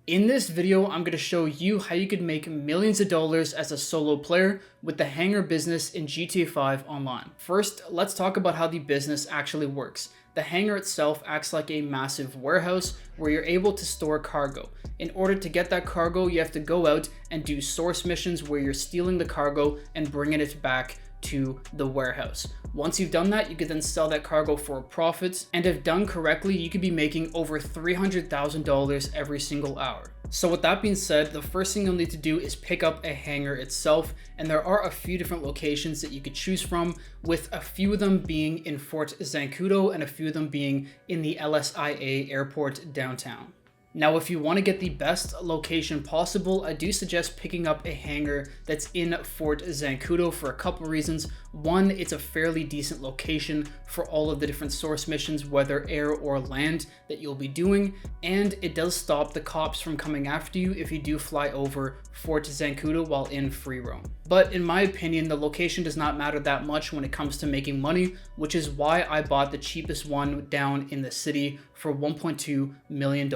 In this video, I'm going to show you how you could make millions of dollars as a solo player with the hangar business in GTA 5 Online. First, let's talk about how the business actually works. The hangar itself acts like a massive warehouse where you're able to store cargo. In order to get that cargo, you have to go out and do source missions where you're stealing the cargo and bringing it back to the warehouse. Once you've done that, you could then sell that cargo for a profit, and if done correctly, you could be making over $300,000 every single hour. So with that being said, the first thing you'll need to do is pick up a hangar itself, and there are a few different locations that you could choose from, with a few of them being in Fort Zancudo and a few of them being in the LSIA airport downtown. Now, if you want to get the best location possible, I do suggest picking up a hangar that's in Fort Zancudo for a couple reasons. One, it's a fairly decent location for all of the different source missions, whether air or land, that you'll be doing, and it does stop the cops from coming after you if you do fly over Fort Zancudo while in free roam. But in my opinion, the location does not matter that much when it comes to making money, which is why I bought the cheapest one down in the city for $1.2 million.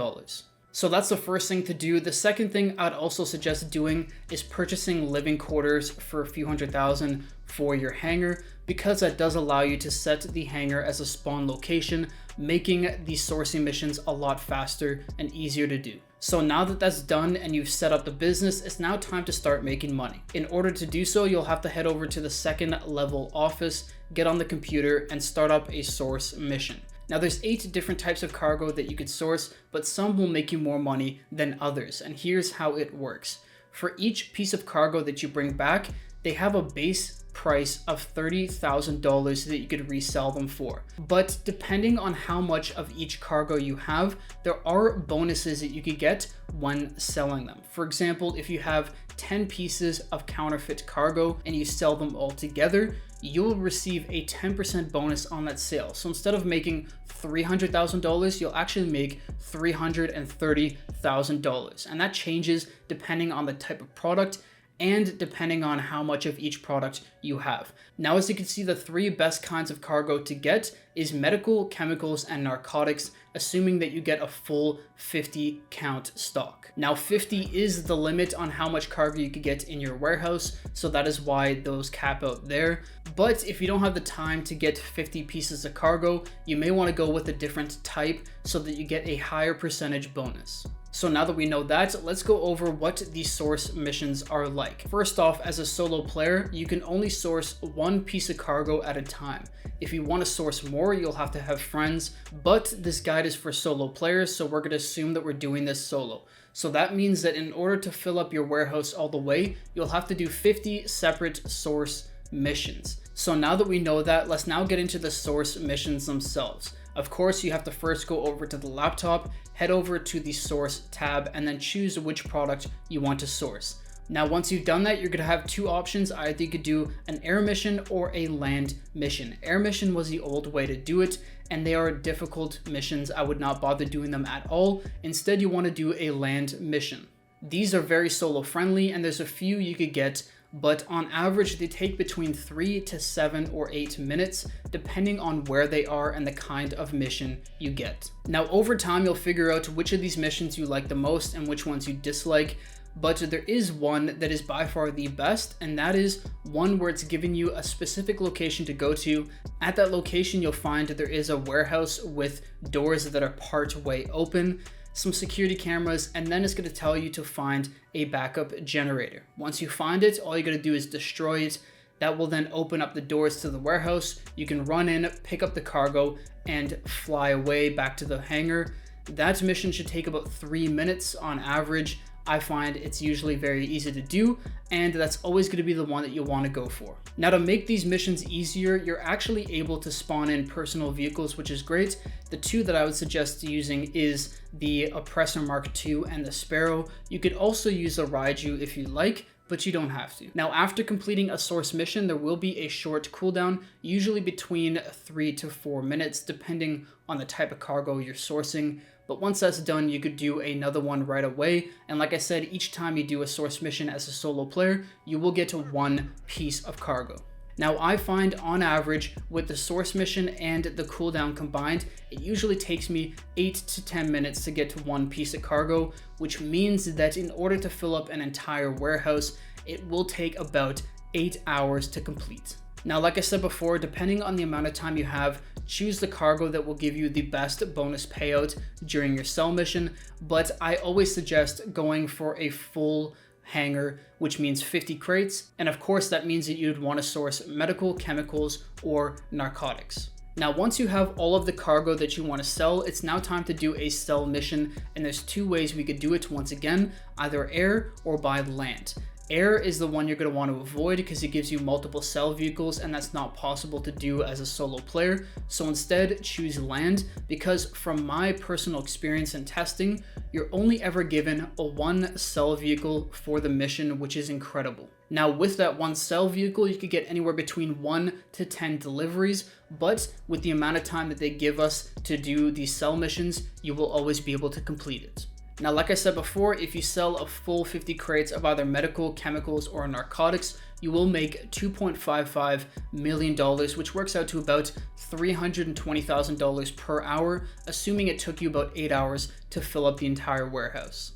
So that's the first thing to do. The second thing I'd also suggest doing is purchasing living quarters for a few $100,000 for your hangar, because that does allow you to set the hangar as a spawn location, making the sourcing missions a lot faster and easier to do. So now that that's done and you've set up the business, it's now time to start making money. In order to do so, you'll have to head over to the second level office, get on the computer, and start up a source mission. Now there's 8 different types of cargo that you could source, but some will make you more money than others, and here's how it works. For each piece of cargo that you bring back, they have a base price of $30,000 that you could resell them for. But depending on how much of each cargo you have, there are bonuses that you could get when selling them. For example, if you have 10 pieces of counterfeit cargo and you sell them all together, you'll receive a 10% bonus on that sale. So instead of making $300,000, you'll actually make $330,000. And that changes depending on the type of product and depending on how much of each product you have. Now, as you can see, the 3 best kinds of cargo to get is medical, chemicals, and narcotics, assuming that you get a full 50 count stock. Now, 50 is the limit on how much cargo you could get in your warehouse, so that is why those cap out there. But if you don't have the time to get 50 pieces of cargo, you may want to go with a different type so that you get a higher percentage bonus. So now that we know that, let's go over what the source missions are like. First off, as a solo player, you can only source 1 piece of cargo at a time. If you want to source more, you'll have to have friends, but this guide is for solo players, so we're going to assume that we're doing this solo. So that means that in order to fill up your warehouse all the way, you'll have to do 50 separate source missions. So now that we know that, let's now get into the source missions themselves. Of course, you have to first go over to the laptop, head over to the source tab, and then choose which product you want to source. Now, once you've done that, you're gonna have 2 options. Either you could do an air mission or a land mission. Air mission was the old way to do it, and they are difficult missions. I would not bother doing them at all. Instead, you wanna do a land mission. These are very solo friendly, and there's a few you could get, but on average they take between 3 to 7 or 8 minutes, depending on where they are and the kind of mission you get. Now, over time, you'll figure out which of these missions you like the most and which ones you dislike, but there is one that is by far the best, and that is one where it's giving you a specific location to go to. At that location, you'll find there is a warehouse with doors that are part way open, some security cameras, and then it's going to tell you to find a backup generator. Once you find it, all you got to do is destroy it. That will then open up the doors to the warehouse. You can run in, pick up the cargo, and fly away back to the hangar. That mission should take about 3 minutes on average. I find it's usually very easy to do, and that's always going to be the one that you want to go for. Now, to make these missions easier, you're actually able to spawn in personal vehicles, which is great. The 2 that I would suggest using is the Oppressor Mark II and the Sparrow. You could also use a Raiju if you like, but you don't have to. Now, after completing a source mission, there will be a short cooldown, usually between 3 to 4 minutes, depending on the type of cargo you're sourcing. But once that's done, you could do another one right away. And like I said, each time you do a source mission as a solo player, you will get to 1 piece of cargo. Now I find on average with the source mission and the cooldown combined, it usually takes me 8 to 10 minutes to get to one piece of cargo, which means that in order to fill up an entire warehouse, it will take about 8 hours to complete. Now, like I said before, depending on the amount of time you have, choose the cargo that will give you the best bonus payout during your sell mission, but I always suggest going for a full hangar, which means 50 crates, and of course that means that you'd want to source medical, chemicals, or narcotics. Now, once you have all of the cargo that you want to sell, it's now time to do a sell mission, and there's two ways we could do it once again, either air or by land. Air is the one you're going to want to avoid because it gives you multiple sell vehicles, and that's not possible to do as a solo player. So instead, choose land, because from my personal experience and testing, you're only ever given a one sell vehicle for the mission, which is incredible. Now, with that one sell vehicle, you could get anywhere between 1 to 10 deliveries, but with the amount of time that they give us to do these sell missions, you will always be able to complete it. Now, like I said before, if you sell a full 50 crates of either medical, chemicals, or narcotics, you will make $2.55 million, which works out to about $320,000 per hour, assuming it took you about 8 hours to fill up the entire warehouse.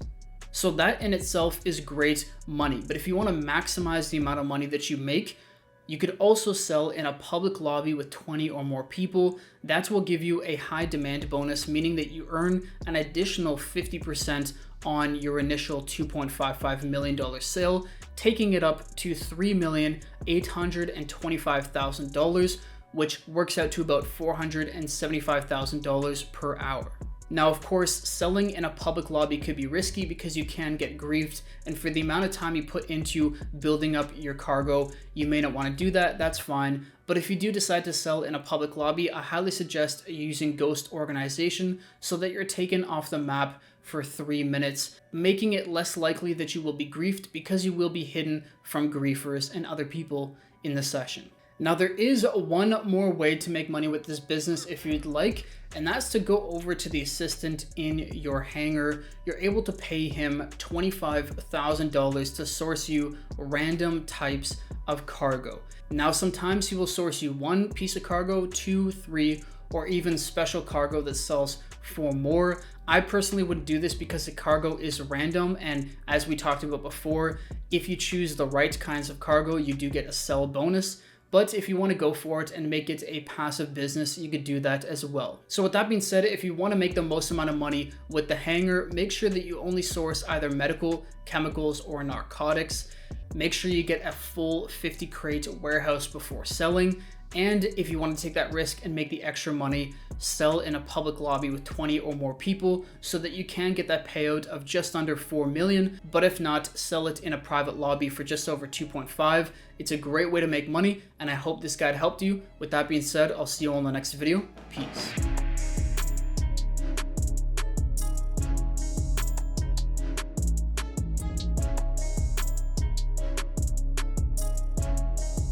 So that in itself is great money, but if you want to maximize the amount of money that you make, you could also sell in a public lobby with 20 or more people. That will give you a high demand bonus, meaning that you earn an additional 50% on your initial $2.55 million sale, taking it up to $3,825,000, which works out to about $475,000 per hour. Now, of course, selling in a public lobby could be risky because you can get griefed, and for the amount of time you put into building up your cargo, you may not want to do that, that's fine. But if you do decide to sell in a public lobby, I highly suggest using Ghost Organization so that you're taken off the map for 3 minutes, making it less likely that you will be griefed because you will be hidden from griefers and other people in the session. Now, there is one more way to make money with this business if you'd like, and that's to go over to the assistant in your hangar. You're able to pay him $25,000 to source you random types of cargo. Now, sometimes he will source you one piece of cargo, 2, 3, or even special cargo that sells for more. I personally wouldn't do this because the cargo is random, and as we talked about before, if you choose the right kinds of cargo, you do get a sell bonus. But if you want to go for it and make it a passive business, you could do that as well. So with that being said, if you want to make the most amount of money with the hangar, make sure that you only source either medical, chemicals, or narcotics. Make sure you get a full 50 crate warehouse before selling. And if you want to take that risk and make the extra money, sell in a public lobby with 20 or more people so that you can get that payout of just under 4 million. But if not, sell it in a private lobby for just over 2.5. It's a great way to make money, and I hope this guide helped you. With that being said, I'll see you all in the next video. Peace.